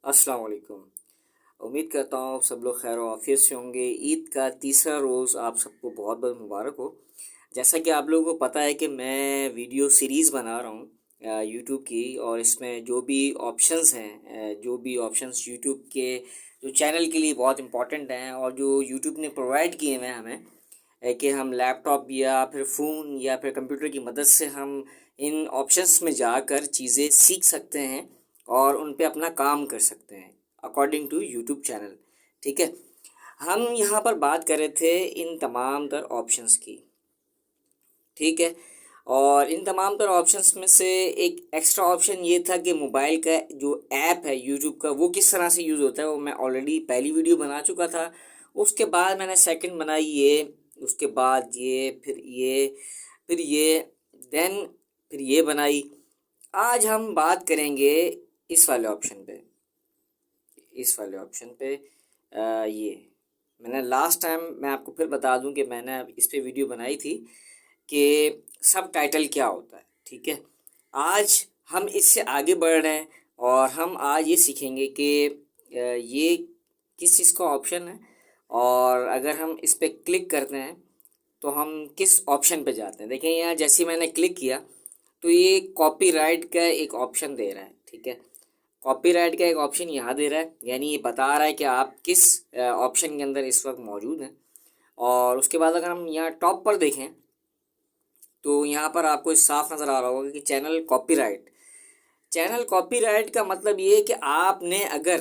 अस्सलाम वालेकुम। उम्मीद करता हूँ सब लोग खैर और आफियत से होंगे। ईद का तीसरा रोज़ आप सबको बहुत बहुत मुबारक हो। जैसा कि आप लोगों को पता है कि मैं वीडियो सीरीज़ बना रहा हूँ यूट्यूब की, और इसमें जो भी ऑप्शंस हैं, जो भी ऑप्शंस यूट्यूब के जो चैनल के लिए बहुत इंपॉर्टेंट हैं और जो यूट्यूब ने प्रोवाइड किए हैं हमें, कि हम लैपटॉप या फिर फ़ोन या फिर कंप्यूटर की मदद से हम इन ऑप्शंस में जाकर चीज़ें सीख सकते हैं और उन पे अपना काम कर सकते हैं अकॉर्डिंग टू यूट्यूब चैनल। ठीक है, हम यहाँ पर बात कर रहे थे इन तमाम तर ऑप्शंस की। ठीक है, और इन तमाम तर ऑप्शंस में से एक एक्स्ट्रा ऑप्शन ये था कि मोबाइल का जो ऐप है यूट्यूब का वो किस तरह से यूज़ होता है, वो मैं ऑलरेडी पहली वीडियो बना चुका था। उसके बाद मैंने सेकंड बनाई ये, उसके बाद ये, फिर ये देन फिर ये बनाई। आज हम बात करेंगे इस वाले ऑप्शन पे, ये मैंने लास्ट टाइम, मैं आपको फिर बता दूं कि मैंने इस पे वीडियो बनाई थी कि सब टाइटल क्या होता है। ठीक है, आज हम इससे आगे बढ़ रहे हैं और हम आज ये सीखेंगे कि ये किस चीज़ का ऑप्शन है, और अगर हम इस पे क्लिक करते हैं तो हम किस ऑप्शन पे जाते हैं। देखिए यहाँ जैसे ही मैंने क्लिक किया तो ये कॉपीराइट का एक ऑप्शन दे रहा है। ठीक है, कॉपीराइट का एक ऑप्शन यहाँ दे रहा है, यानी ये बता रहा है कि आप किस ऑप्शन के अंदर इस वक्त मौजूद हैं। और उसके बाद अगर हम यहाँ टॉप पर देखें तो यहाँ पर आपको साफ नज़र आ रहा होगा कि चैनल कॉपीराइट का मतलब ये है कि आपने अगर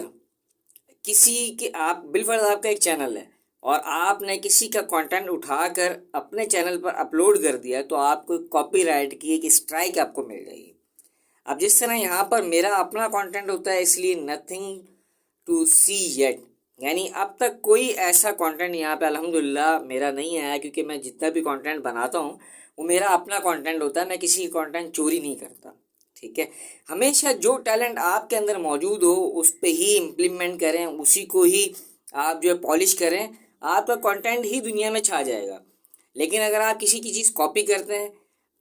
किसी के, आप बिलफर्ज आपका एक चैनल है और आपने किसी का कंटेंट उठाकर अपने चैनल पर अपलोड कर दिया तो आपको कॉपीराइट की एक स्ट्राइक आपको मिल जाएगी। अब जिस तरह यहाँ पर मेरा अपना कंटेंट होता है, इसलिए नथिंग टू सी येट, यानी अब तक कोई ऐसा कंटेंट यहाँ पे अल्हम्दुलिल्लाह मेरा नहीं आया, क्योंकि मैं जितना भी कंटेंट बनाता हूँ वो मेरा अपना कंटेंट होता है, मैं किसी का कंटेंट चोरी नहीं करता। ठीक है, हमेशा जो टैलेंट आपके अंदर मौजूद हो उस पर ही इम्प्लीमेंट करें, उसी को ही आप जो है पॉलिश करें, आपका कंटेंट ही दुनिया में छा जाएगा। लेकिन अगर आप किसी की चीज़ कॉपी करते हैं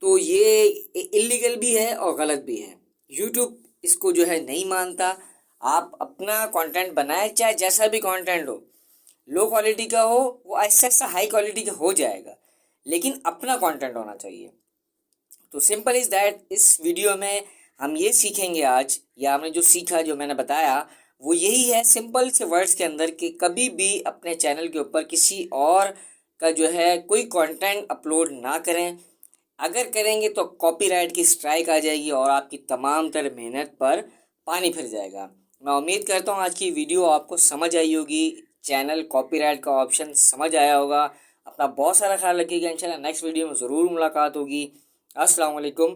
तो ये इलीगल भी है और गलत भी है। यूट्यूब इसको जो है नहीं मानता। आप अपना कंटेंट बनाएं, चाहे जैसा भी कंटेंट हो, लो क्वालिटी का हो, वो ऐसा ऐसा हाई क्वालिटी का हो जाएगा, लेकिन अपना कंटेंट होना चाहिए। तो सिंपल इज़ दैट, इस वीडियो में हम ये सीखेंगे आज, या हमने जो सीखा, जो मैंने बताया, वो यही है सिंपल से वर्ड्स के अंदर, कि कभी भी अपने चैनल के ऊपर किसी और का जो है कोई कंटेंट अपलोड ना करें। अगर करेंगे तो कॉपीराइट की स्ट्राइक आ जाएगी और आपकी तमाम तरह मेहनत पर पानी फिर जाएगा। मैं उम्मीद करता हूँ आज की वीडियो आपको समझ आई होगी, चैनल कॉपीराइट का ऑप्शन समझ आया होगा। अपना बहुत सारा ख्याल रखिएगा। इंशाल्लाह नेक्स्ट वीडियो में ज़रूर मुलाकात होगी। अस्सलाम वालेकुम।